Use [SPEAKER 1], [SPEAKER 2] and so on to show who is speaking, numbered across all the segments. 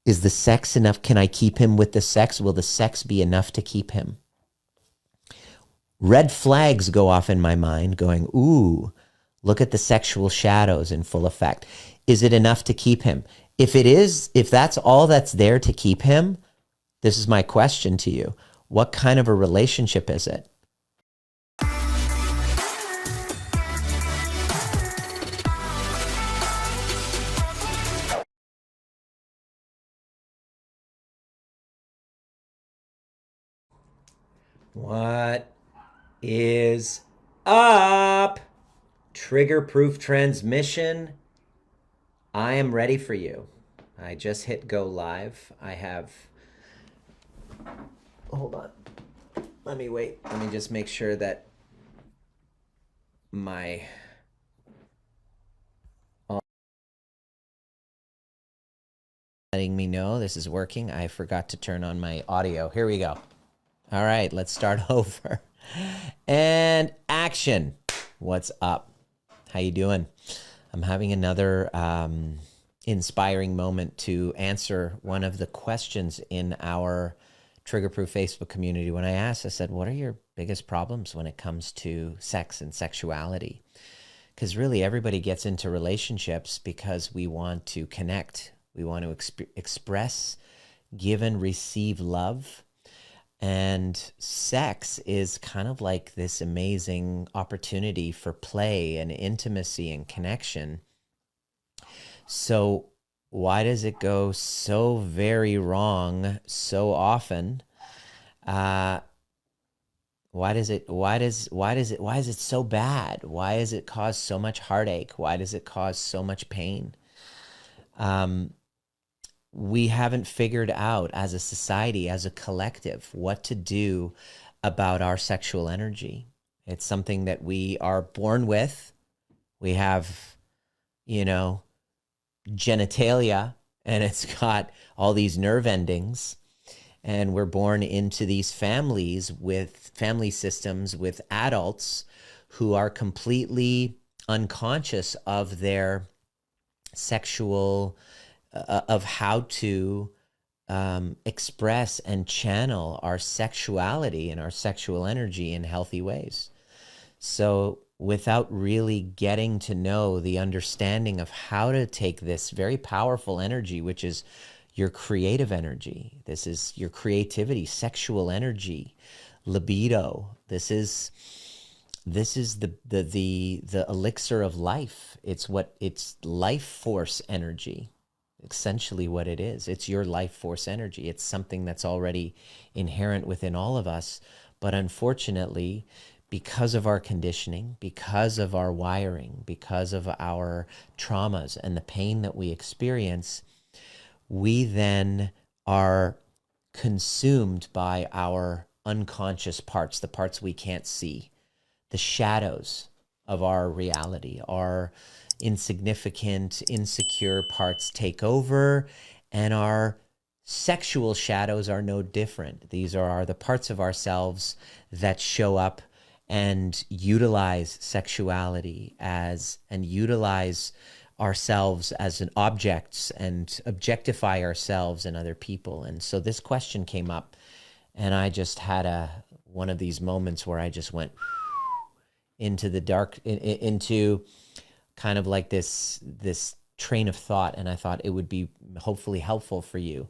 [SPEAKER 1] Is the sex enough? Can I keep him with the sex? Will the sex be enough to keep him? Red flags go off in my mind going, ooh, look at the sexual shadows in full effect. Is it enough to keep him? If it is, if that's all that's there to keep him, this is my question to you. What kind of a relationship is it? What is up? Trigger proof transmission. I am ready for you. I just hit go live. I have. Hold on. Let me wait. Let me just make sure that my. Letting me know this is working. I forgot to turn on my audio. Here we go. All right, let's start over. And action. What's up? How you doing? I'm having another inspiring moment to answer one of the questions in our Trigger Proof Facebook community. When I asked, I said, what are your biggest problems when it comes to sex and sexuality? Because really everybody gets into relationships because we want to connect. We want to express, give and receive love. And sex is kind of like this amazing opportunity for play and intimacy and connection. So why does it go so very wrong so often? Why is it so bad? Why does it cause so much heartache? Why does it cause so much pain? We haven't figured out as a society, as a collective, what to do about our sexual energy. It's something that we are born with. We have, genitalia, and it's got all these nerve endings. And we're born into these families with family systems with adults who are completely unconscious of their sexual of how to express and channel our sexuality and our sexual energy in healthy ways. So without really getting to know the understanding of how to take this very powerful energy, which is your creative energy, this is your creativity, sexual energy, libido, this is the elixir of life. It's life force energy. Essentially what it is. It's your life force energy. It's something that's already inherent within all of us. But unfortunately, because of our conditioning, because of our wiring, because of our traumas and the pain that we experience, we then are consumed by our unconscious parts, the parts we can't see, the shadows of our reality, our insignificant, insecure parts take over, and our sexual shadows are no different. These are the parts of ourselves that show up and utilize sexuality and utilize ourselves as an objects and objectify ourselves and other people. And so this question came up, and I just had one of these moments where I just went into the dark, into kind of like this train of thought. And I thought it would be hopefully helpful for you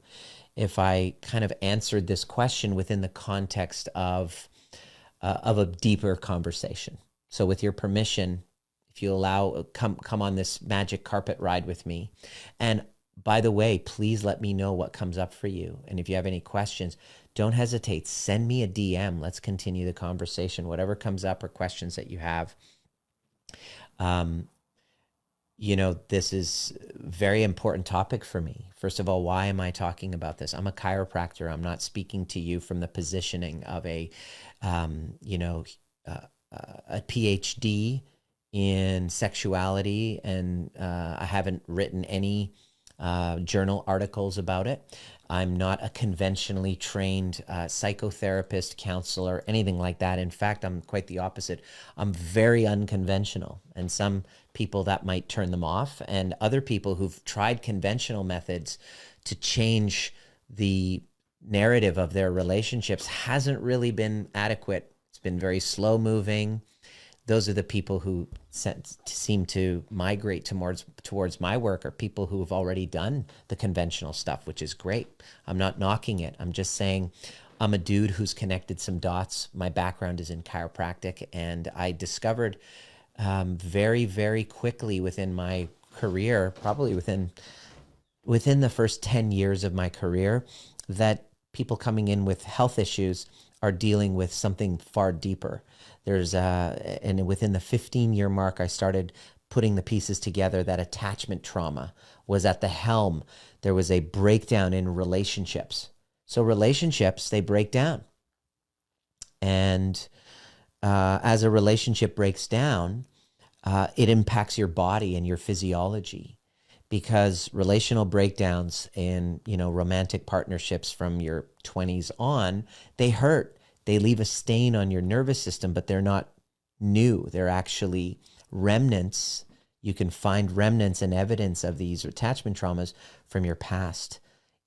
[SPEAKER 1] if I kind of answered this question within the context of a deeper conversation. So with your permission, if you allow, come on this magic carpet ride with me. And by the way, please let me know what comes up for you. And if you have any questions, don't hesitate. Send me a DM. Let's continue the conversation, whatever comes up or questions that you have. This is a very important topic for me. First of all, why am I talking about this? I'm a chiropractor. I'm not speaking to you from the positioning of a PhD in sexuality, and I haven't written any journal articles about it. I'm not a conventionally trained psychotherapist, counselor, anything like that. In fact, I'm quite the opposite. I'm very unconventional, and some people that might turn them off, and other people who've tried conventional methods to change the narrative of their relationships hasn't really been adequate. It's been very slow moving. Those are the people who seem to migrate towards my work, are people who have already done the conventional stuff, which is great. I'm not knocking it. I'm just saying I'm a dude who's connected some dots. My background is in chiropractic, and I discovered very, very quickly within my career, probably within the first 10 years of my career, that people coming in with health issues are dealing with something far deeper. And within the 15-year mark, I started putting the pieces together that attachment trauma was at the helm. There was a breakdown in relationships. So relationships, they break down. And as a relationship breaks down, it impacts your body and your physiology, because relational breakdowns in, romantic partnerships from your 20s on, they hurt. They leave a stain on your nervous system, but they're not new. They're actually remnants. You can find remnants and evidence of these attachment traumas from your past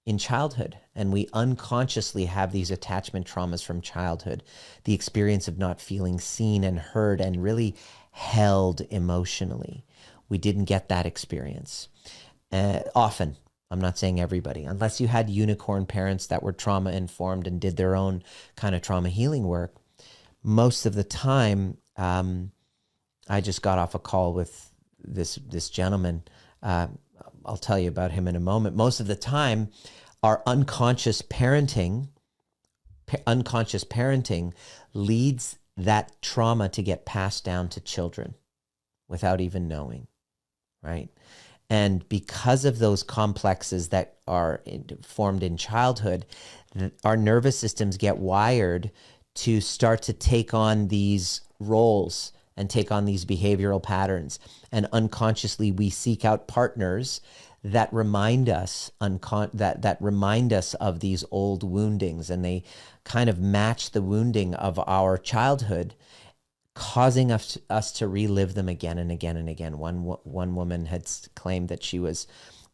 [SPEAKER 1] in childhood. And we unconsciously have these attachment traumas from childhood, the experience of not feeling seen and heard and really held emotionally. We didn't get that experience. Often, I'm not saying everybody, unless you had unicorn parents that were trauma informed and did their own kind of trauma healing work. Most of the time, I just got off a call with this gentleman. I'll tell you about him in a moment. Most of the time, our unconscious parenting leads that trauma to get passed down to children without even knowing, right? And because of those complexes that are formed in childhood, our nervous systems get wired to start to take on these roles and take on these behavioral patterns. And unconsciously, we seek out partners that remind us that remind us of these old woundings, and they kind of match the wounding of our childhood, causing us to relive them again and again and again. One woman had claimed that she was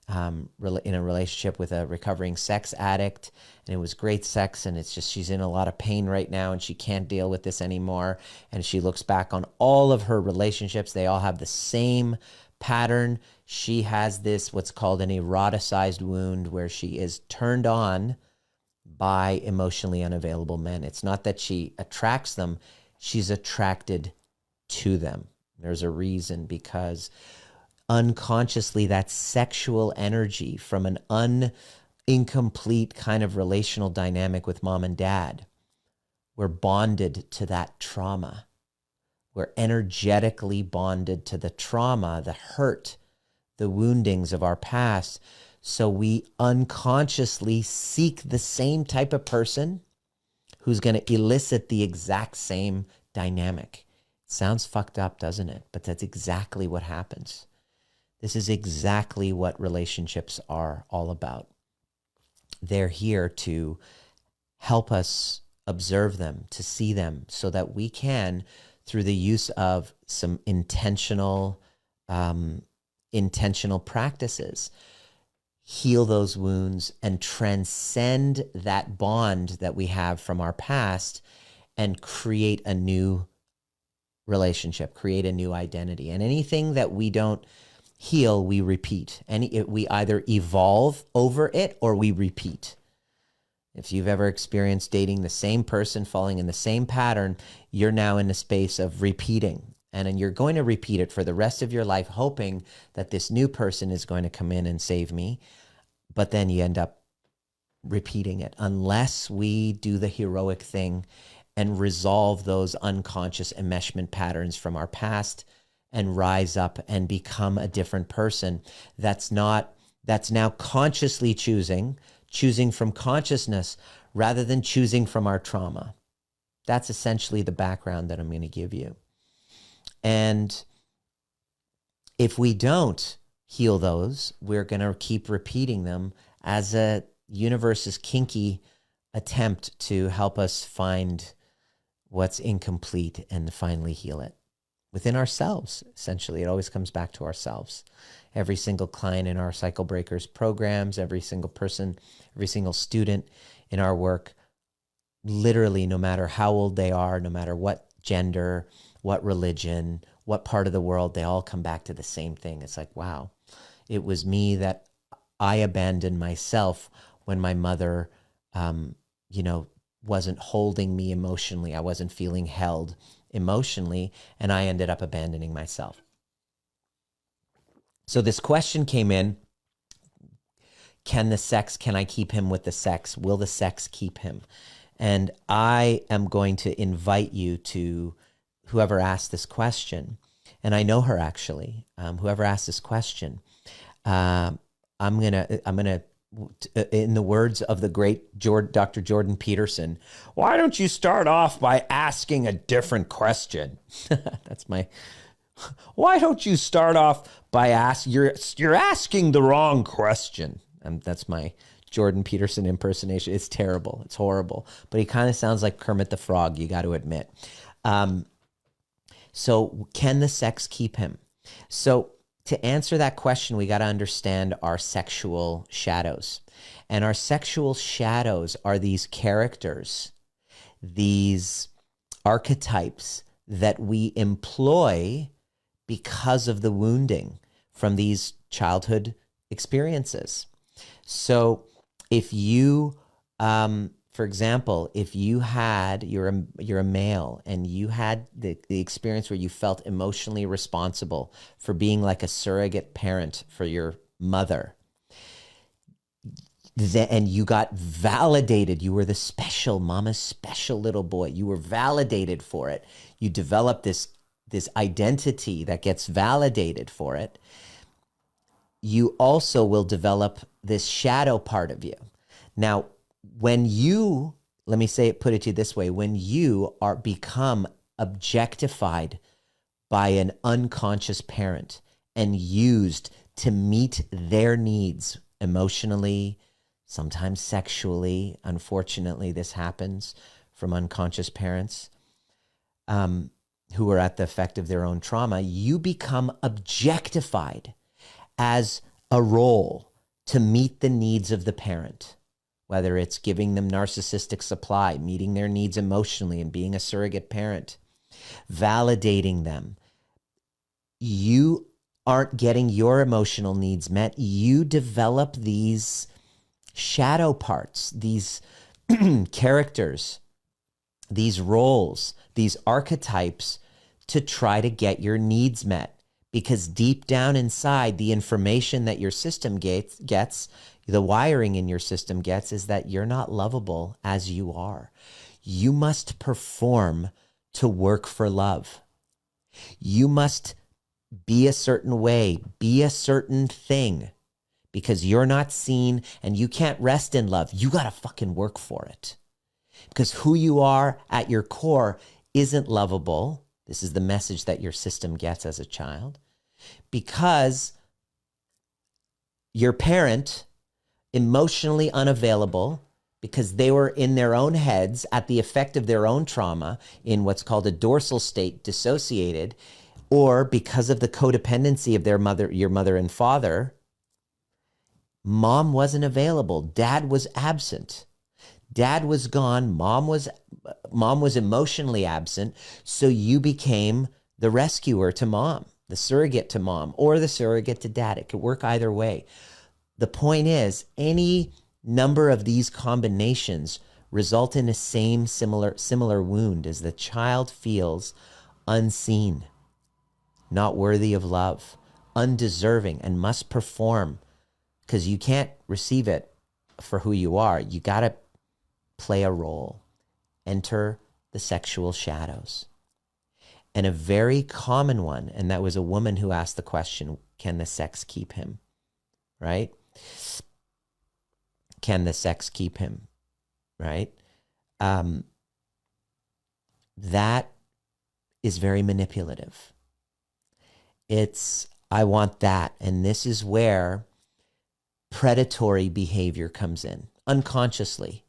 [SPEAKER 1] in a relationship with a recovering sex addict, and it was great sex, and it's just she's in a lot of pain right now, and she can't deal with this anymore. And she looks back on all of her relationships. They all have the same pattern. She has this, what's called an eroticized wound, where she is turned on by emotionally unavailable men. It's not that she attracts them, she's attracted to them. There's a reason, because unconsciously that sexual energy from an incomplete kind of relational dynamic with mom and dad, we're bonded to that trauma. We're energetically bonded to the trauma, the hurt, the woundings of our past. So we unconsciously seek the same type of person who's going to elicit the exact same dynamic. It sounds fucked up, doesn't it? But that's exactly what happens. This is exactly what relationships are all about. They're here to help us observe them, to see them, so that we can, through the use of some intentional practices, heal those wounds and transcend that bond that we have from our past and create a new relationship, create a new identity. And anything that we don't heal, we repeat. We either evolve over it or we repeat. If you've ever experienced dating the same person, falling in the same pattern, you're now in a space of repeating. And then you're going to repeat it for the rest of your life, hoping that this new person is going to come in and save me. But then you end up repeating it unless we do the heroic thing and resolve those unconscious enmeshment patterns from our past and rise up and become a different person. That's now consciously choosing from consciousness rather than choosing from our trauma. That's essentially the background that I'm going to give you. And if we don't heal those, we're going to keep repeating them as a universe's kinky attempt to help us find what's incomplete and finally heal it. within ourselves, essentially. It always comes back to ourselves. Every single client in our Cycle Breakers programs, every single person, every single student in our work, literally, no matter how old they are, no matter what gender, what religion, what part of the world, they all come back to the same thing. It's like, wow, it was me that I abandoned myself when my mother, wasn't holding me emotionally. I wasn't feeling held emotionally, and I ended up abandoning myself. So this question came in, can I keep him with the sex? Will the sex keep him? And I am going to invite you to whoever asked this question, and I know her actually, whoever asked this question, I'm gonna, in the words of the great Dr. Jordan Peterson, why don't you start off by asking a different question? Why don't you start off by you're asking the wrong question. That's my Jordan Peterson impersonation. It's terrible. It's horrible. But he kind of sounds like Kermit the Frog, you got to admit. So can the sex keep him? So to answer that question, we got to understand our sexual shadows. And our sexual shadows are these characters, these archetypes that we employ because of the wounding from these childhood experiences. So if you, for example, if you're a male and you had the experience where you felt emotionally responsible for being like a surrogate parent for your mother, and you got validated, you were the special, mama's special little boy, you were validated for it, you develop this identity that gets validated for it, you also will develop this shadow part of you. Now, when you, put it to you this way, when you become objectified by an unconscious parent and used to meet their needs emotionally, sometimes sexually, unfortunately, this happens from unconscious parents who are at the effect of their own trauma, you become objectified as a role to meet the needs of the parent, whether it's giving them narcissistic supply, meeting their needs emotionally and being a surrogate parent, validating them. You aren't getting your emotional needs met. You develop these shadow parts, these characters, these roles, these archetypes to try to get your needs met. Because deep down inside, the information that your system gets, the wiring in your system gets, is that you're not lovable as you are. You must perform to work for love. You must be a certain way, be a certain thing, because you're not seen and you can't rest in love. You got to fucking work for it. Because who you are at your core isn't lovable. This is the message that your system gets as a child. Because your parent, emotionally unavailable, because they were in their own heads at the effect of their own trauma in what's called a dorsal state, dissociated, or because of the codependency of your mother and father, mom wasn't available. Dad was absent. Dad was gone. Mom was emotionally absent. So you became the rescuer to mom, the surrogate to mom, or the surrogate to dad. It could work either way. The point is, any number of these combinations result in a similar wound, as the child feels unseen, not worthy of love, undeserving, and must perform, because you can't receive it for who you are. You got to play a role. Enter the sexual shadows. And a very common one, and that was a woman who asked the question, can the sex keep him? Right? Can the sex keep him? Right? That is very manipulative. It's, I want that. And this is where predatory behavior comes in, unconsciously.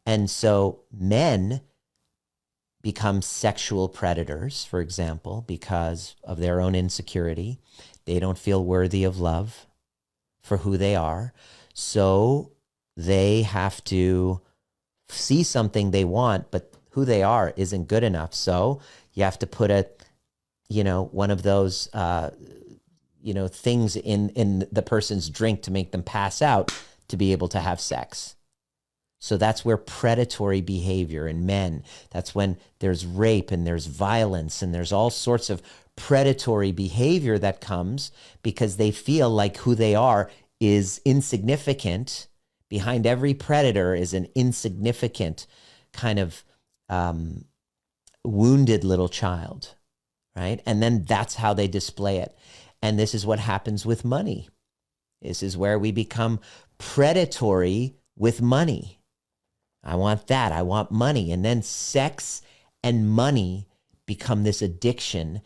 [SPEAKER 1] And so men, become sexual predators, for example, because of their own insecurity. They don't feel worthy of love for who they are. So they have to see something they want, but who they are isn't good enough. So you have to put one of those, things in the person's drink to make them pass out to be able to have sex. So that's where predatory behavior in men, that's when there's rape and there's violence and there's all sorts of predatory behavior that comes because they feel like who they are is insignificant. Behind every predator is an insignificant kind of wounded little child, right? And then that's how they display it. And this is what happens with money. This is where we become predatory with money. I want that. I want money. And then sex and money become this addiction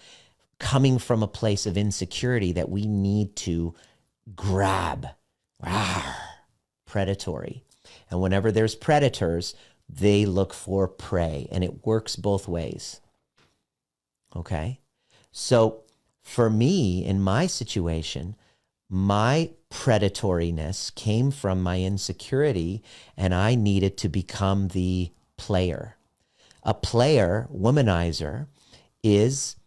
[SPEAKER 1] coming from a place of insecurity that we need to grab. Predatory. And whenever there's predators, they look for prey, and it works both ways. Okay? So for me, in my situation, my predatoriness came from my insecurity, and I needed to become the player. A player, womanizer, is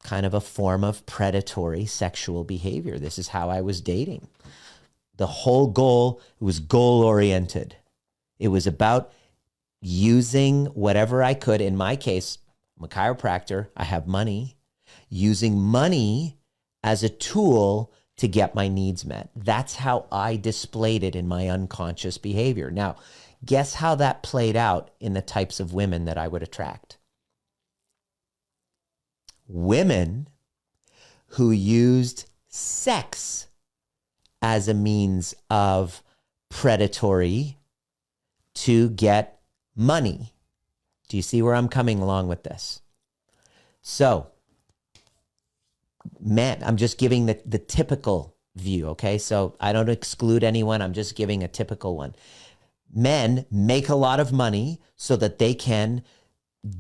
[SPEAKER 1] kind of a form of predatory sexual behavior. This is how I was dating. The whole goal was goal-oriented. It was about using whatever I could. In my case, I'm a chiropractor. I have money. Using money as a tool to get my needs met. That's how I displayed it in my unconscious behavior. Now, guess how that played out in the types of women that I would attract? Women who used sex as a means of predatory to get money. Do you see where I'm coming along with this? So, men, I'm just giving the typical view, okay? So I don't exclude anyone. I'm just giving a typical one. Men make a lot of money so that they can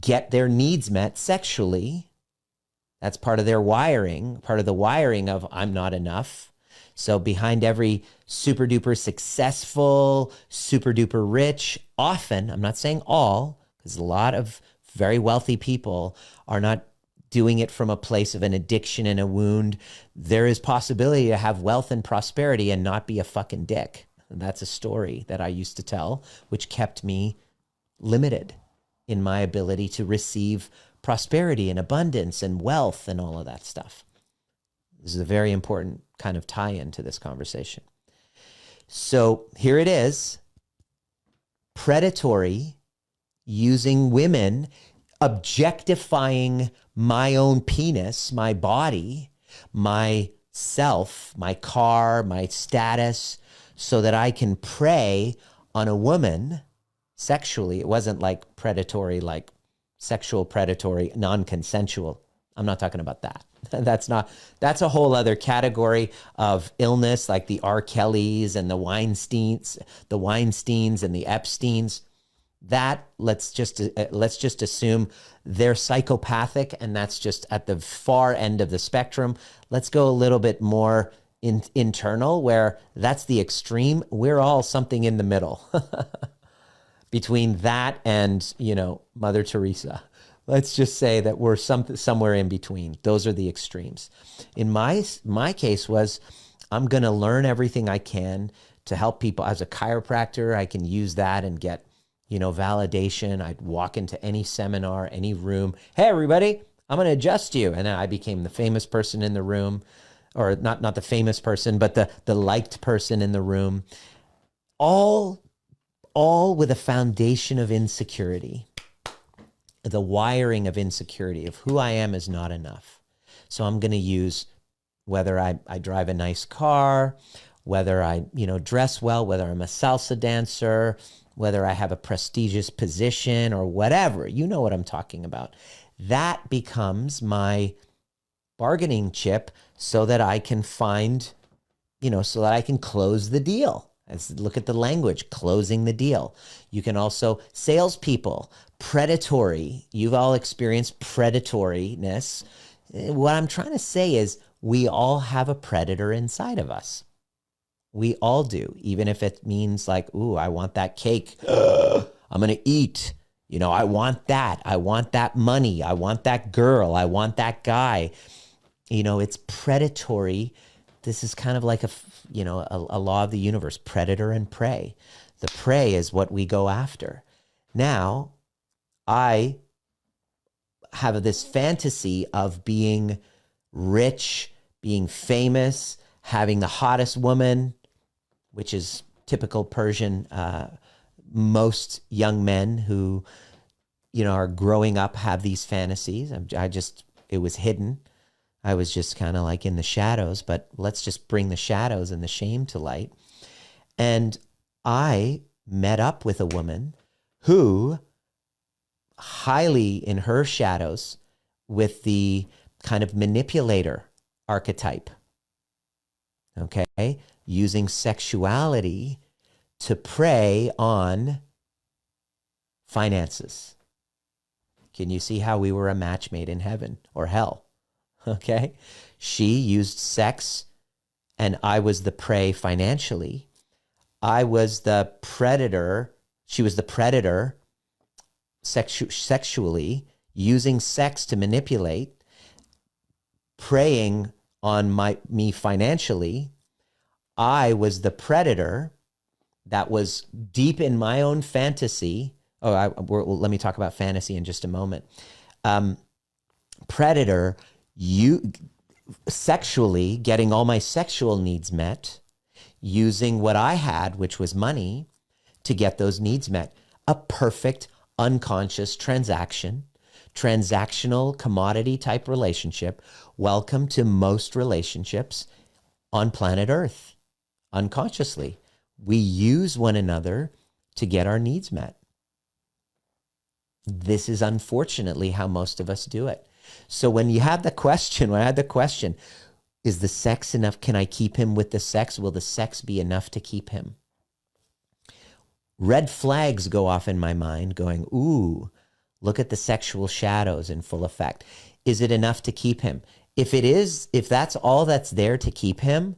[SPEAKER 1] get their needs met sexually. That's part of their wiring, part of the wiring of I'm not enough. So behind every super duper successful, super duper rich, often, I'm not saying all, because a lot of very wealthy people are not doing it from a place of an addiction and a wound. There is possibility to have wealth and prosperity and not be a fucking dick. And that's a story that I used to tell, which kept me limited in my ability to receive prosperity and abundance and wealth and all of that stuff. This is a very important kind of tie-in to this conversation. So here it is, predatory, using women, objectifying my own penis, my body, my self, my car, my status, so that I can prey on a woman sexually. It wasn't like predatory, like sexual predatory, non-consensual. I'm not talking about that. That's a whole other category of illness, like the R. Kellys and the Weinsteins and the Epsteins. That let's just assume they're psychopathic, and that's just at the far end of the spectrum. Let's go a little bit more internal, where that's the extreme. We're all something in the middle between that and, Mother Teresa. Let's just say that we're somewhere in between. Those are the extremes. In my case was, I'm going to learn everything I can to help people. As a chiropractor, I can use that and get, validation. I'd walk into any seminar, any room. Hey, everybody, I'm going to adjust you. And then I became the famous person in the room, or not the famous person, but the liked person in the room. All with a foundation of insecurity. The wiring of insecurity of who I am is not enough. So I'm going to use whether I drive a nice car, whether I, dress well, whether I'm a salsa dancer, whether I have a prestigious position or whatever. You know what I'm talking about. That becomes my bargaining chip so that I can find, so that I can close the deal Look at the language, closing the deal. You can also, salespeople, predatory. You've all experienced predatoriness. What I'm trying to say is we all have a predator inside of us. We all do, even if it means like, ooh, I want that cake. I'm going to eat. You know, I want that. I want that money. I want that girl. I want that guy. You know, it's predatory. This is kind of like a law of the universe, predator and prey. The prey is what we go after. Now, I have this fantasy of being rich, being famous, having the hottest woman, which is typical Persian. Most young men who, you know, are growing up have these fantasies. It was hidden. I was just kind of like in the shadows, but let's just bring the shadows and the shame to light. And I met up with a woman who highly in her shadows with the kind of manipulator archetype, okay? Using sexuality to prey on finances. Can you see how we were a match made in heaven or hell? Okay? She used sex and I was the prey financially. I was the predator. She was the predator sexually, using sex to manipulate, preying on me financially. I was the predator that was deep in my own fantasy. Let me talk about fantasy in just a moment. Predator, you sexually getting all my sexual needs met, using what I had, which was money, to get those needs met. A perfect unconscious transactional commodity type relationship. Welcome to most relationships on planet Earth. Unconsciously, we use one another to get our needs met. This is unfortunately how most of us do it. So when I had the question, is the sex enough? Can I keep him with the sex? Will the sex be enough to keep him? Red flags go off in my mind going, ooh, look at the sexual shadows in full effect. Is it enough to keep him? If it is, if that's all that's there to keep him,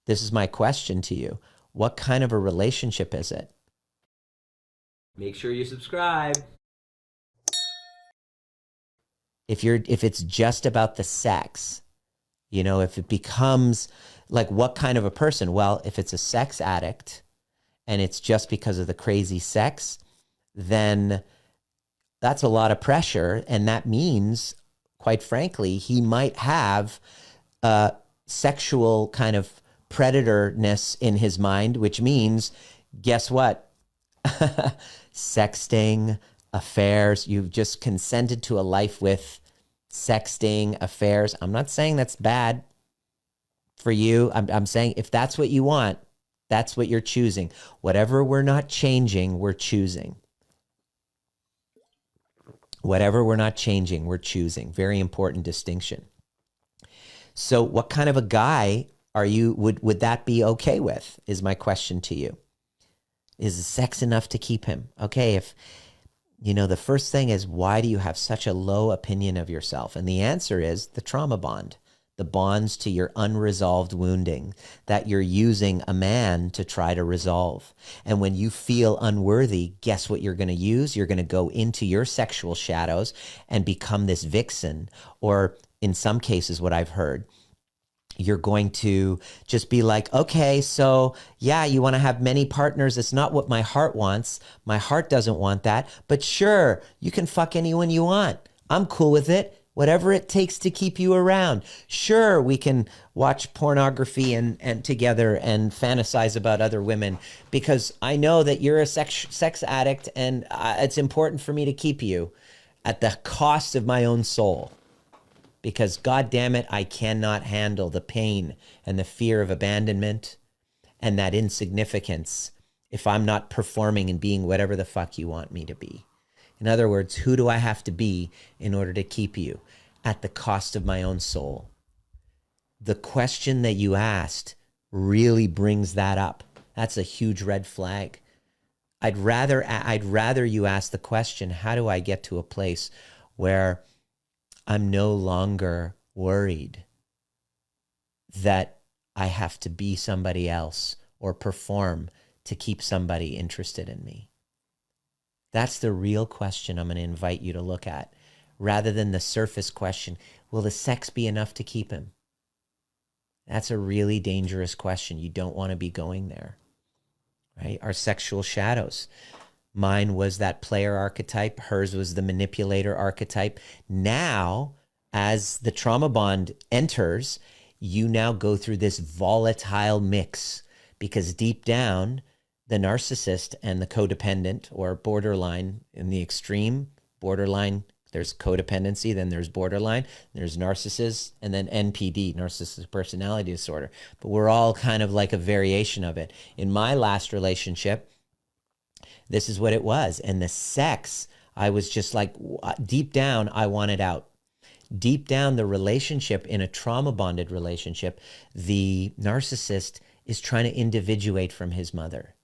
[SPEAKER 1] this is my question to you. What kind of a relationship is it?
[SPEAKER 2] Make sure you subscribe.
[SPEAKER 1] If it's just about the sex, you know, if it becomes like what kind of a person? Well, if it's a sex addict and it's just because of the crazy sex, then that's a lot of pressure. And that means, quite frankly, he might have a sexual kind of predatorness in his mind, which means, guess what? Sexting, affairs. You've just consented to a life with sexting, affairs. I'm not saying that's bad for you. I'm saying if that's what you want, that's what you're choosing. Whatever we're not changing, we're choosing. Whatever we're not changing, we're choosing. Very important distinction. So what kind of a guy are you, would that be okay with, is my question to you. Is sex enough to keep him? Okay, if, you know, the first thing is, why do you have such a low opinion of yourself? And the answer is the trauma bond, the bonds to your unresolved wounding that you're using a man to try to resolve. And when you feel unworthy, guess what you're going to use? You're going to go into your sexual shadows and become this vixen. Or in some cases, what I've heard, you're going to just be like, okay, so yeah, you want to have many partners. It's not what my heart wants. My heart doesn't want that. But sure, you can fuck anyone you want. I'm cool with it. Whatever it takes to keep you around. Sure, we can watch pornography and together and fantasize about other women, because I know that you're a sex addict and it's important for me to keep you at the cost of my own soul. Because God damn it, I cannot handle the pain and the fear of abandonment and that insignificance if I'm not performing and being whatever the fuck you want me to be. In other words, who do I have to be in order to keep you at the cost of my own soul? The question that you asked really brings that up. That's a huge red flag. I'd rather you ask the question, how do I get to a place where I'm no longer worried that I have to be somebody else or perform to keep somebody interested in me? That's the real question I'm going to invite you to look at, rather than the surface question, will the sex be enough to keep him? That's a really dangerous question. You don't want to be going there, right? Our sexual shadows. Mine was that player archetype. Hers was the manipulator archetype. Now, as the trauma bond enters, you now go through this volatile mix, because deep down, the narcissist and the codependent, or borderline in the extreme, borderline, there's codependency, then there's borderline, there's narcissist, and then NPD, narcissistic personality disorder. But we're all kind of like a variation of it. In my last relationship, this is what it was. And the sex, I was just like, deep down, I wanted out. Deep down, the relationship, in a trauma bonded relationship, the narcissist is trying to individuate from his mother.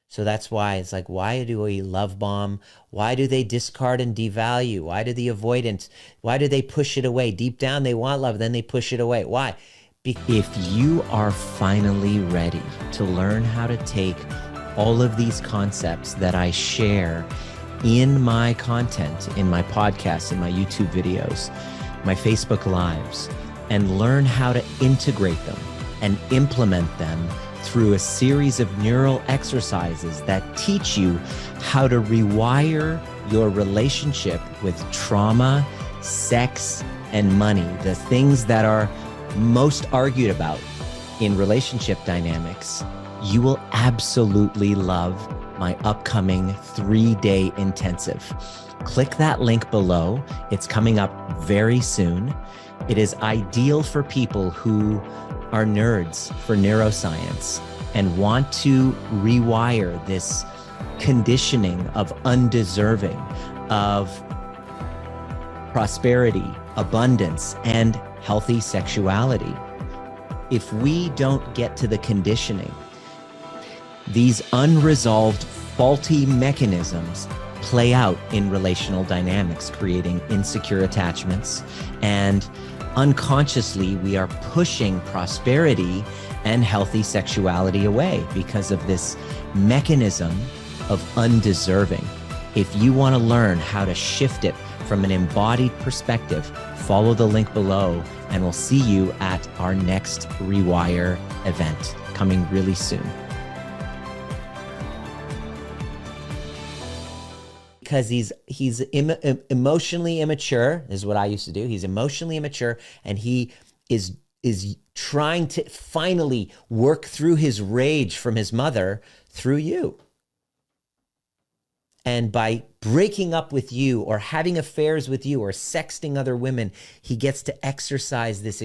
[SPEAKER 1] So that's why it's like, why do we love bomb? Why do they discard and devalue? Why do the avoidance? Why do they push it away? Deep down, they want love, then they push it away. Why? If you are finally ready to learn how to take all of these concepts that I share in my content, in my podcasts, in my YouTube videos, my Facebook Lives, and learn how to integrate them and implement them through a series of neural exercises that teach you how to rewire your relationship with trauma, sex, and money, the things that are most argued about in relationship dynamics, you will absolutely love my upcoming 3-day intensive. Click that link below. It's coming up very soon. It is ideal for people who are nerds for neuroscience and want to rewire this conditioning of undeserving, of prosperity, abundance, and healthy sexuality. If we don't get to the conditioning, these unresolved faulty mechanisms play out in relational dynamics, creating insecure attachments, and unconsciously we are pushing prosperity and healthy sexuality away because of this mechanism of undeserving. If you want to learn how to shift it from an embodied perspective, follow the link below, and we'll see you at our next Rewire event coming really soon. Because he's emotionally immature, is what I used to do. He's emotionally immature, and he is trying to finally work through his rage from his mother through you. And by breaking up with you or having affairs with you or sexting other women, he gets to exercise this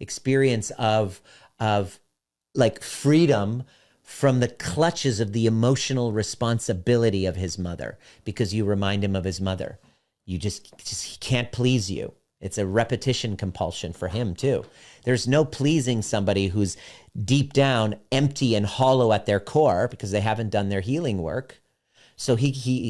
[SPEAKER 1] experience of like freedom from the clutches of the emotional responsibility of his mother, because you remind him of his mother. You just he can't please you. It's a repetition compulsion for him too. There's no pleasing somebody who's deep down empty and hollow at their core because they haven't done their healing work. So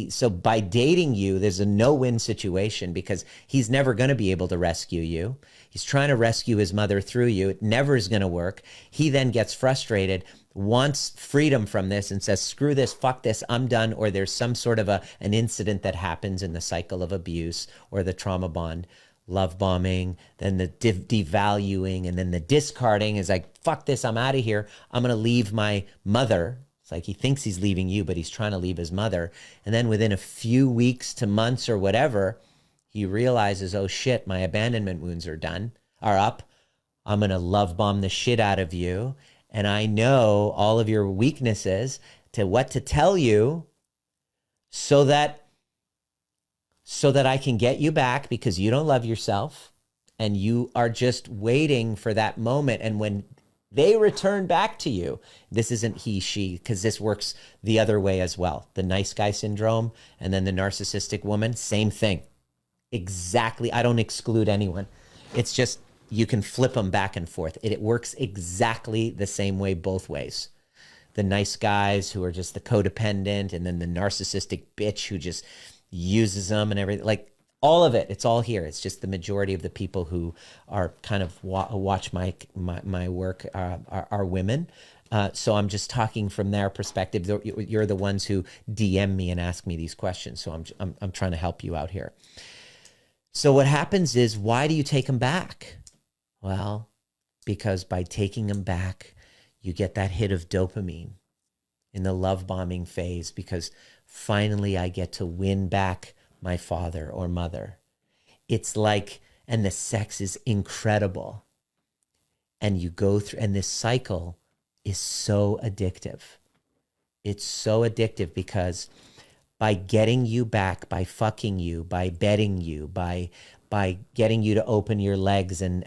[SPEAKER 1] so by dating you, there's a no-win situation, because he's never going to be able to rescue you. He's trying to rescue his mother through you. It never is going to work. He then gets frustrated, wants freedom from this, and says, screw this, fuck this, I'm done. Or there's some sort of an incident that happens in the cycle of abuse or the trauma bond, love bombing, then the devaluing, and then the discarding is like, fuck this, I'm out of here. I'm going to leave my mother. It's like he thinks he's leaving you, but he's trying to leave his mother. And then within a few weeks to months or whatever, he realizes, oh shit, my abandonment wounds are up. I'm going to love bomb the shit out of you. And I know all of your weaknesses to what to tell you so that I can get you back, because you don't love yourself and you are just waiting for that moment. And when they return back to you, this isn't he, she, because this works the other way as well. The nice guy syndrome and then the narcissistic woman, same thing. Exactly. I don't exclude anyone. It's just you can flip them back and forth. It works exactly the same way both ways. the nice guys who are just the codependent, and then the narcissistic bitch who just uses them and everything. Like all of it, it's all here. It's just the majority of the people who are kind of watch my work are women. So I'm just talking from their perspective. You're the ones who DM me and ask me these questions. So I'm trying to help you out here. So what happens is, why do you take them back? Well, because by taking them back, you get that hit of dopamine in the love bombing phase, because finally I get to win back my father or mother. It's like, and the sex is incredible. And you go through, and this cycle is so addictive. It's so addictive because by getting you back, by fucking you, by bedding you, by getting you to open your legs, and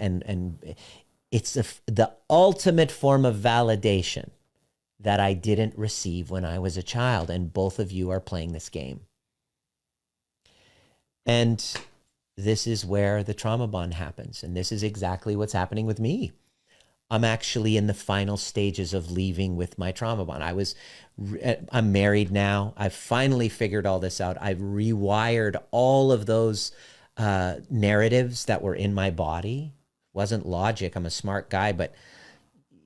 [SPEAKER 1] it's the ultimate form of validation that I didn't receive when I was a child. And both of you are playing this game. And this is where the trauma bond happens. And this is exactly what's happening with me. I'm actually in the final stages of leaving with my trauma bond. I'm married now. I've finally figured all this out. I've rewired all of those narratives that were in my body. Wasn't logic. I'm a smart guy, but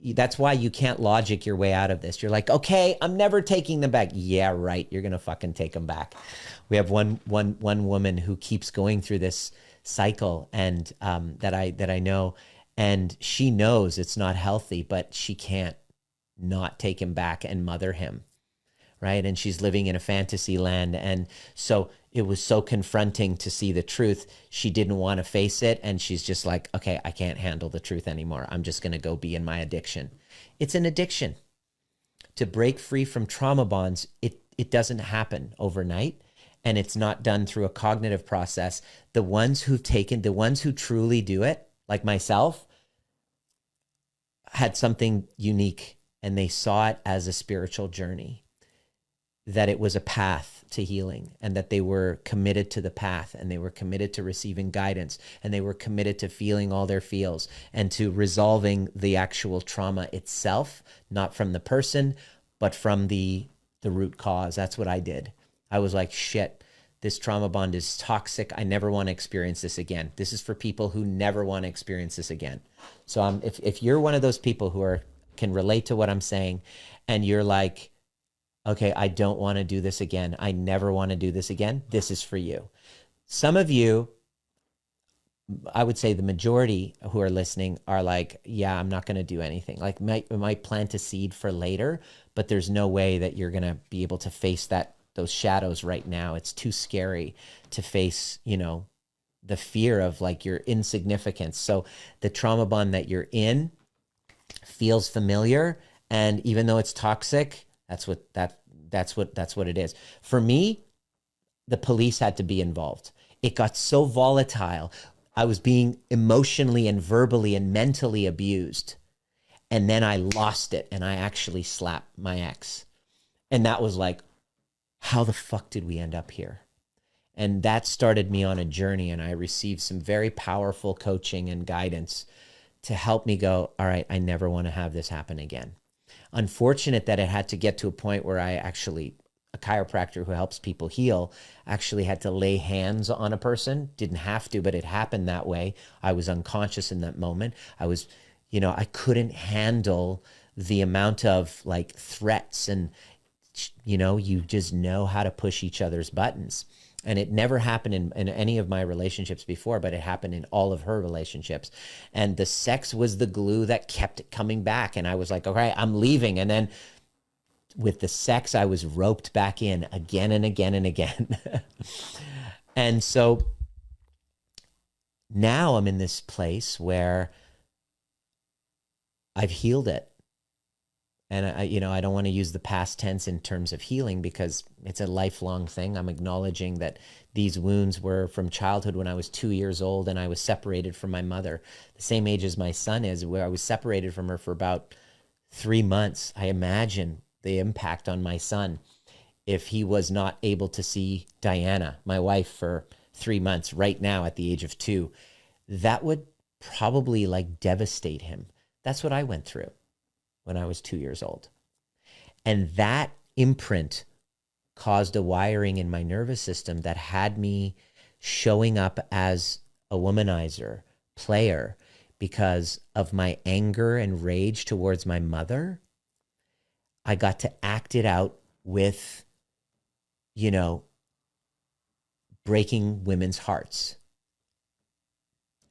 [SPEAKER 1] that's why you can't logic your way out of this. You're like, okay, I'm never taking them back. Yeah, right. You're going to fucking take them back. We have one woman who keeps going through this cycle, and that I know, and she knows it's not healthy, but she can't not take him back and mother him, right? And she's living in a fantasy land. And so it was so confronting to see the truth. She didn't want to face it. And she's just like, okay, I can't handle the truth anymore. I'm just going to go be in my addiction. It's an addiction. To break free from trauma bonds, it doesn't happen overnight. And it's not done through a cognitive process. The ones who truly do it, like myself, had something unique, and they saw it as a spiritual journey, that it was a path to healing, and that they were committed to the path, and they were committed to receiving guidance, and they were committed to feeling all their feels and to resolving the actual trauma itself, not from the person, but from the root cause. That's what I did. I was like, shit, this trauma bond is toxic. I never want to experience this again. This is for people who never want to experience this again. So if you're one of those people who can relate to what I'm saying, and you're like, okay, I don't want to do this again. I never want to do this again. This is for you. Some of you, I would say the majority who are listening, are like, yeah, I'm not going to do anything. Like, might plant a seed for later, but there's no way that you're going to be able to face those shadows right now. It's too scary to face, the fear of like your insignificance. So the trauma bond that you're in feels familiar. And even though it's toxic, that's what it is. For me, the police had to be involved. It got so volatile. I was being emotionally and verbally and mentally abused. And then I lost it, and I actually slapped my ex. And that was like, how the fuck did we end up here? And that started me on a journey, and I received some very powerful coaching and guidance to help me go, all right, I never want to have this happen again. Unfortunate that it had to get to a point where a chiropractor who helps people heal, actually had to lay hands on a person. Didn't have to, but it happened that way. I was unconscious in that moment. I couldn't handle the amount of like threats, and you just know how to push each other's buttons. And it never happened in any of my relationships before, but it happened in all of her relationships. And the sex was the glue that kept it coming back. And I was like, okay, I'm leaving. And then with the sex, I was roped back in again and again and again. And so now I'm in this place where I've healed it. And I don't want to use the past tense in terms of healing, because it's a lifelong thing. I'm acknowledging that these wounds were from childhood, when I was 2 years old and I was separated from my mother, the same age as my son is, where I was separated from her for about 3 months. I imagine the impact on my son if he was not able to see Diana, my wife, for 3 months right now at the age of 2. That would probably like devastate him. That's what I went through when I was 2 years old. And that imprint caused a wiring in my nervous system that had me showing up as a womanizer, player, because of my anger and rage towards my mother. I got to act it out with, you know, breaking women's hearts.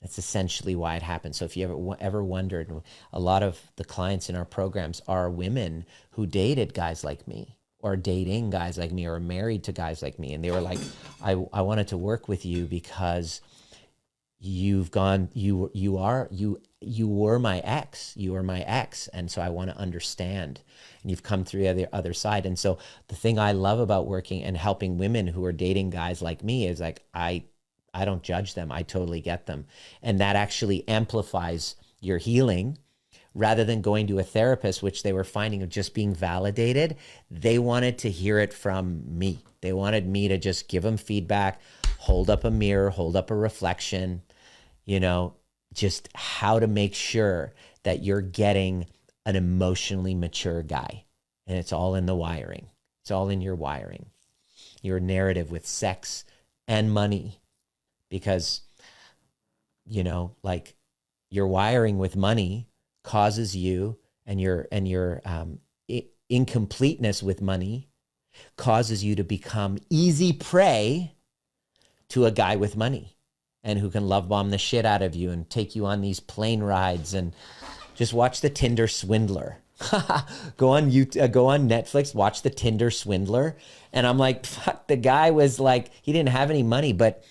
[SPEAKER 1] That's essentially why it happened. So if you ever wondered, a lot of the clients in our programs are women who dated guys like me, or dating guys like me, or married to guys like me. And they were like, I wanted to work with you because you were my ex. You were my ex. And so I want to understand. And you've come through the other side. And so the thing I love about working and helping women who are dating guys like me is like, I don't judge them. I totally get them. And that actually amplifies your healing. Rather than going to a therapist, which they were finding of just being validated, they wanted to hear it from me. They wanted me to just give them feedback, hold up a mirror, hold up a reflection, you know, just how to make sure that you're getting an emotionally mature guy. And it's all in the wiring. It's all in your wiring, your narrative with sex and money. Because, you know, like your wiring with money causes you, and your incompleteness with money causes you to become easy prey to a guy with money and who can love bomb the shit out of you and take you on these plane rides. And just watch The Tinder Swindler. Go on Netflix, watch The Tinder Swindler. And I'm like, fuck, the guy was like, he didn't have any money, but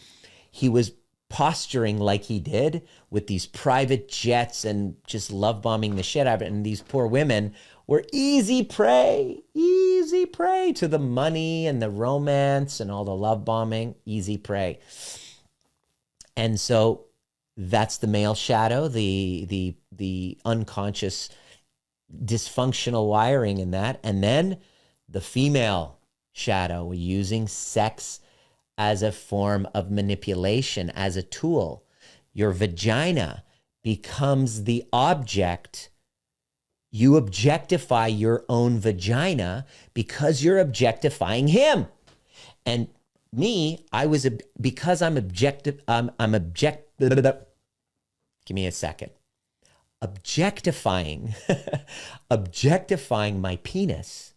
[SPEAKER 1] he was posturing like he did with these private jets and just love bombing the shit out of it. And these poor women were easy prey to the money and the romance and all the love bombing, easy prey. And so that's the male shadow, the unconscious dysfunctional wiring in that. And then the female shadow, using sex as a form of manipulation, as a tool. Your vagina becomes the object. You objectify your own vagina because you're objectifying him. And me, because I'm objective, give me a second. Objectifying my penis,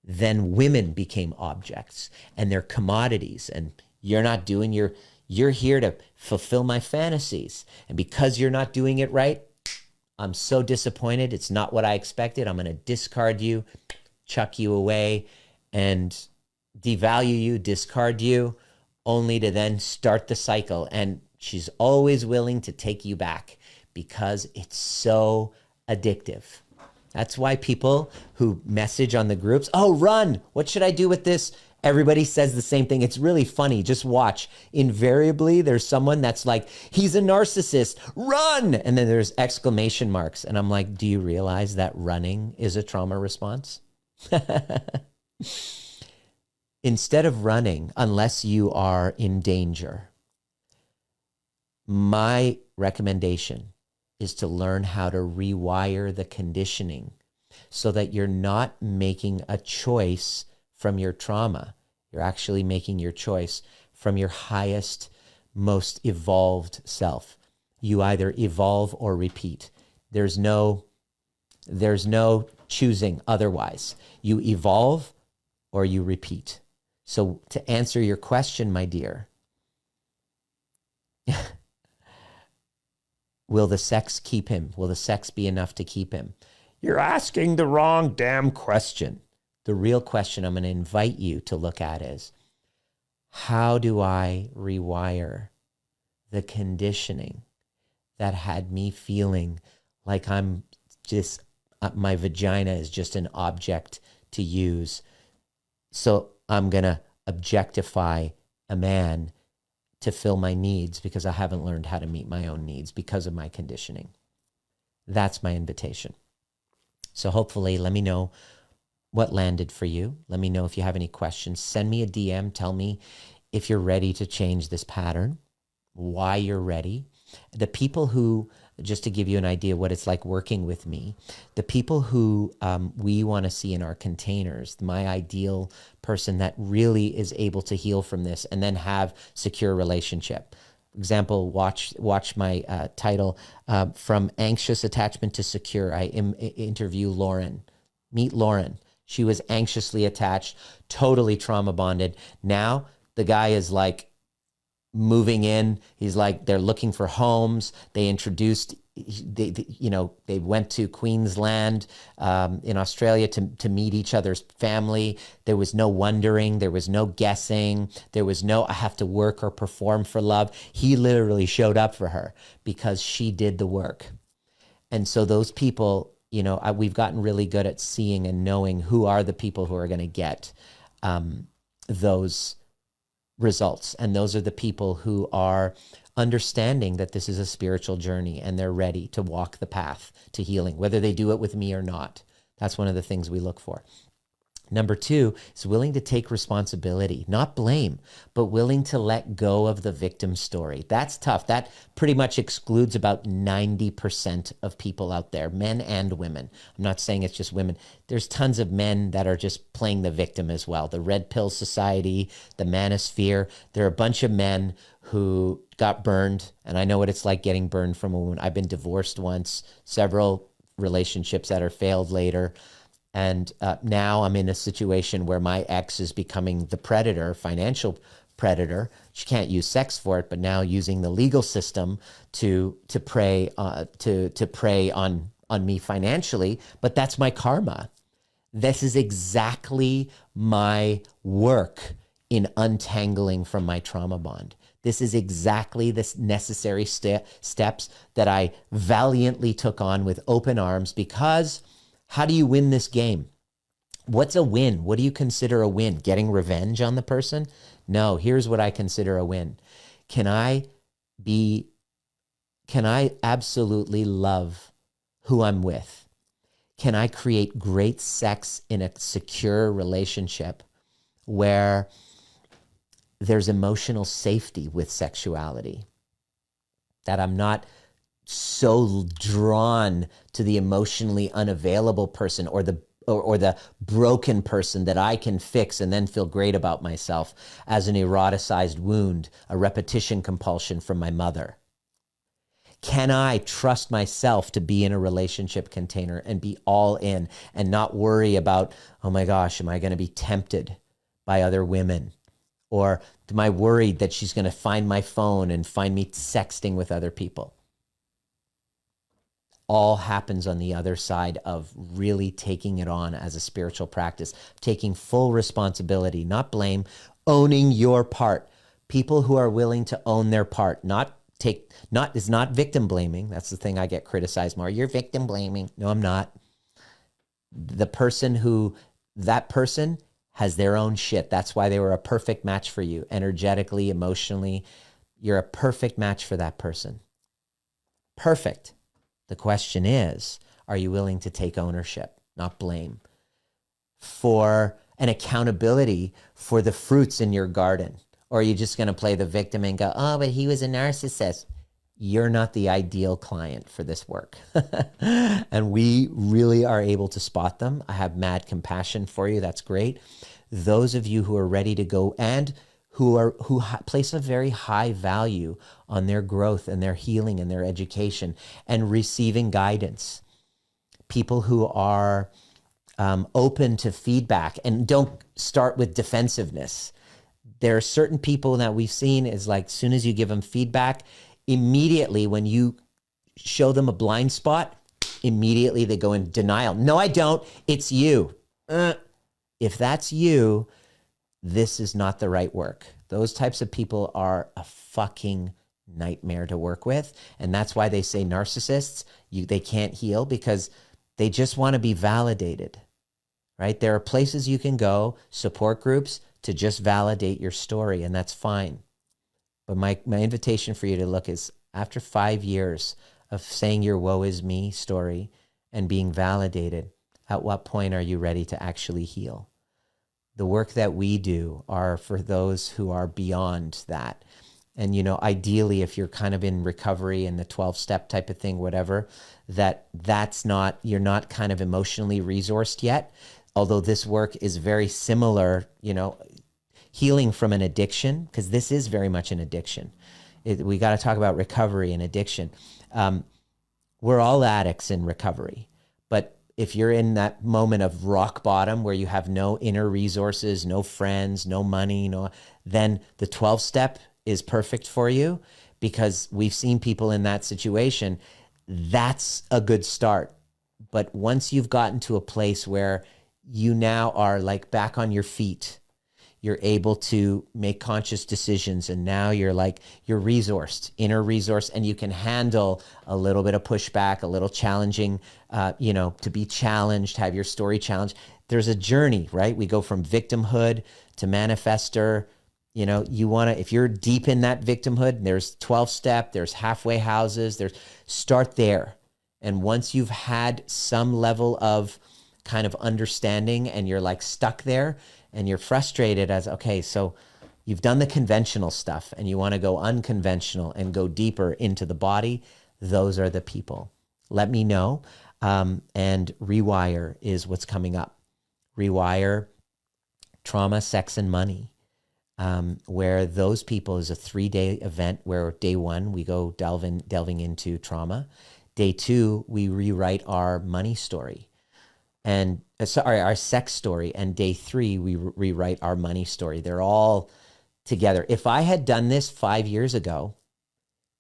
[SPEAKER 1] then women became objects and they're commodities, and you're not doing you're here to fulfill my fantasies. And because you're not doing it right, I'm so disappointed. It's not what I expected. I'm going to discard you, chuck you away, and devalue you, discard you, only to then start the cycle. And she's always willing to take you back because it's so addictive. That's why people who message on the groups, oh, run, what should I do with this? Everybody says the same thing. It's really funny. Just watch. Invariably, there's someone that's like, he's a narcissist, run. And then there's exclamation marks. And I'm like, do you realize that running is a trauma response? Instead of running, unless you are in danger, my recommendation is to learn how to rewire the conditioning so that you're not making a choice from your trauma. You're actually making your choice from your highest, most evolved self. You either evolve or repeat. There's no choosing otherwise. You evolve or you repeat. So to answer your question, my dear, will the sex keep him? Will the sex be enough to keep him? You're asking the wrong damn question. The real question I'm going to invite you to look at is, how do I rewire the conditioning that had me feeling like I'm just, my vagina is just an object to use? So I'm going to objectify a man to fill my needs because I haven't learned how to meet my own needs because of my conditioning. That's my invitation. So hopefully, let me know what landed for you. Let me know if you have any questions. Send me a DM. Tell me if you're ready to change this pattern, why you're ready. The people who just to give you an idea what it's like working with me, the people who we want to see in our containers, my ideal person that really is able to heal from this and then have secure relationship. Example, watch my title, From Anxious Attachment to Secure. I interview Lauren. Meet Lauren. She was anxiously attached, totally trauma bonded. Now the guy is like moving in. He's like, they're looking for homes. They went to Queensland in Australia to meet each other's family. There was no wondering. There was no guessing. There was no, I have to work or perform for love. He literally showed up for her because she did the work. And so those people, we've gotten really good at seeing and knowing who are the people who are going to get those results. And those are the people who are understanding that this is a spiritual journey and they're ready to walk the path to healing, whether they do it with me or not. That's one of the things we look for. Number 2 is willing to take responsibility, not blame, but willing to let go of the victim story. That's tough. That pretty much excludes about 90% of people out there, men and women. I'm not saying it's just women. There's tons of men that are just playing the victim as well. The Red Pill Society, the Manosphere. There are a bunch of men who got burned, and I know what it's like getting burned from a woman. I've been divorced once, several relationships that are failed later. And now I'm in a situation where my ex is becoming the predator, financial predator. She can't use sex for it, but now using the legal system to prey on me financially. But that's my karma. This is exactly my work in untangling from my trauma bond. This is exactly the necessary steps that I valiantly took on with open arms, because how do you win this game? What's a win? What do you consider a win? Getting revenge on the person? No, here's what I consider a win. Can I absolutely love who I'm with? Can I create great sex in a secure relationship where there's emotional safety with sexuality? That I'm not so drawn to the emotionally unavailable person or the broken person that I can fix and then feel great about myself as an eroticized wound, a repetition compulsion from my mother. Can I trust myself to be in a relationship container and be all in and not worry about, oh my gosh, am I going to be tempted by other women? Or am I worried that she's going to find my phone and find me sexting with other people? All happens on the other side of really taking it on as a spiritual practice, taking full responsibility, not blame, owning your part. People who are willing to own their part, is not victim blaming. That's the thing I get criticized more. You're victim blaming. No, I'm not. That person has their own shit. That's why they were a perfect match for you, energetically, emotionally. You're a perfect match for that person. Perfect. The question is, are you willing to take ownership, not blame, for an accountability for the fruits in your garden? Or are you just going to play the victim and go, oh, but he was a narcissist? You're not the ideal client for this work. And we really are able to spot them. I have mad compassion for you. That's great. Those of you who are ready to go and who place a very high value on their growth and their healing and their education and receiving guidance. People who are open to feedback and don't start with defensiveness. There are certain people that we've seen is like, as soon as you give them feedback, immediately when you show them a blind spot, immediately they go in denial. No, I don't. It's you. If that's you, this is not the right work. Those types of people are a fucking nightmare to work with. And that's why they say narcissists, they can't heal, because they just want to be validated, right? There are places you can go, support groups, to just validate your story, and that's fine. But my invitation for you to look is, after 5 years of saying your woe is me story and being validated, at what point are you ready to actually heal? The work that we do are for those who are beyond that. And, ideally, if you're kind of in recovery and the 12-step type of thing, whatever, you're not kind of emotionally resourced yet. Although this work is very similar, healing from an addiction, because this is very much an addiction. We got to talk about recovery and addiction. We're all addicts in recovery. But if you're in that moment of rock bottom where you have no inner resources, no friends, no money, then the 12-step is perfect for you, because we've seen people in that situation. That's a good start. But once you've gotten to a place where you now are like back on your feet, you're able to make conscious decisions, and now you're resourced, inner resource, and you can handle a little bit of pushback, a little challenging, to be challenged, have your story challenged. There's a journey, right? We go from victimhood to manifester. If you're deep in that victimhood, there's 12-step, there's halfway houses, start there. And once you've had some level of kind of understanding and you're like stuck there and you're frustrated okay, so you've done the conventional stuff and you want to go unconventional and go deeper into the body, those are the people. Let me know. And Rewire is what's coming up. Rewire, trauma, sex, and money. Where those people is a 3-day event where day 1, we go delving into trauma. Day 2, we rewrite our money story and our sex story. And day 3, we rewrite our money story. They're all together. If I had done this 7 years ago,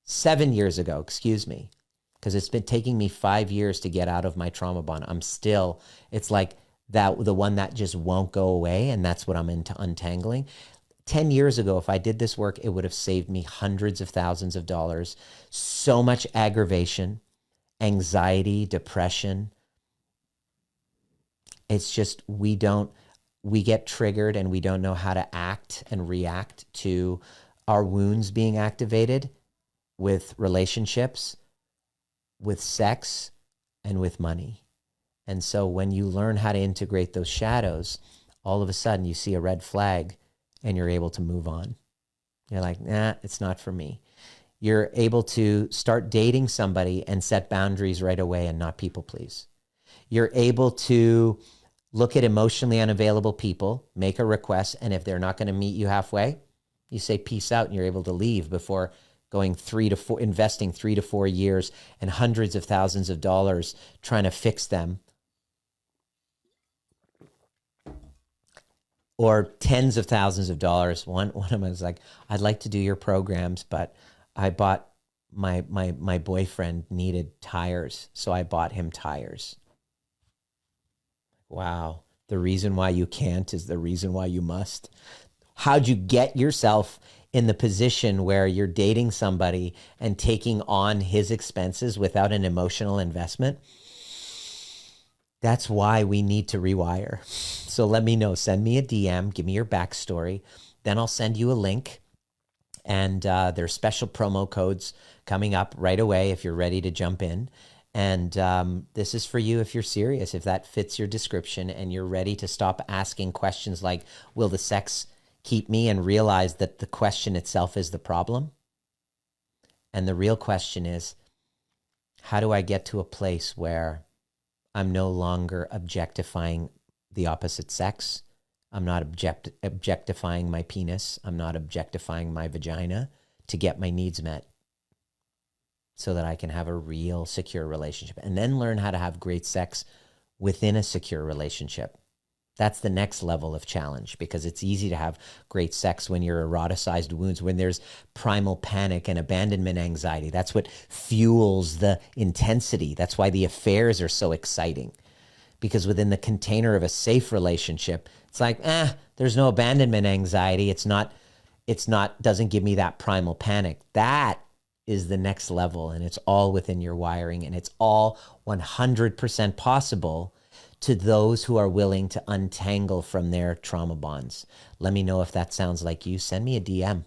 [SPEAKER 1] because it's been taking me 5 years to get out of my trauma bond. It's like that, the one that just won't go away. And that's what I'm into untangling. 10 years ago, if I did this work, it would have saved me hundreds of thousands of dollars, so much aggravation, anxiety, depression. It's just, we get triggered and we don't know how to act and react to our wounds being activated with relationships, with sex, and with money. And so when you learn how to integrate those shadows, all of a sudden you see a red flag and you're able to move on. You're like, nah, it's not for me. You're able to start dating somebody and set boundaries right away and not people please. You're able to look at emotionally unavailable people, make a request, and if they're not going to meet you halfway, you say peace out and you're able to leave before going investing 3 to 4 years and hundreds of thousands of dollars trying to fix them. Or tens of thousands of dollars. One of them was like, I'd like to do your programs, but I bought my boyfriend needed tires, so I bought him tires. Wow. The reason why you can't is the reason why you must. How'd you get yourself in the position where you're dating somebody and taking on his expenses without an emotional investment? That's why we need to rewire. So let me know. Send me a DM. Give me your backstory. Then I'll send you a link. And there's special promo codes coming up right away if you're ready to jump in. And this is for you if you're serious, if that fits your description and you're ready to stop asking questions like, will the sex keep me, and realize that the question itself is the problem. And the real question is, how do I get to a place where I'm no longer objectifying the opposite sex? I'm not objectifying my penis. I'm not objectifying my vagina to get my needs met so that I can have a real secure relationship, and then learn how to have great sex within a secure relationship. That's the next level of challenge, because it's easy to have great sex when you're eroticized wounds, when there's primal panic and abandonment anxiety. That's what fuels the intensity. That's why the affairs are so exciting, because within the container of a safe relationship, it's like, there's no abandonment anxiety. Doesn't give me that primal panic. That is the next level, and it's all within your wiring, and it's all 100% possible to those who are willing to untangle from their trauma bonds. Let me know if that sounds like you. Send me a DM,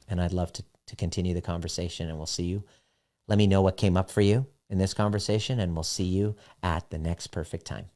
[SPEAKER 1] and I'd love to continue the conversation, and we'll see you. Let me know what came up for you in this conversation, and we'll see you at the next perfect time.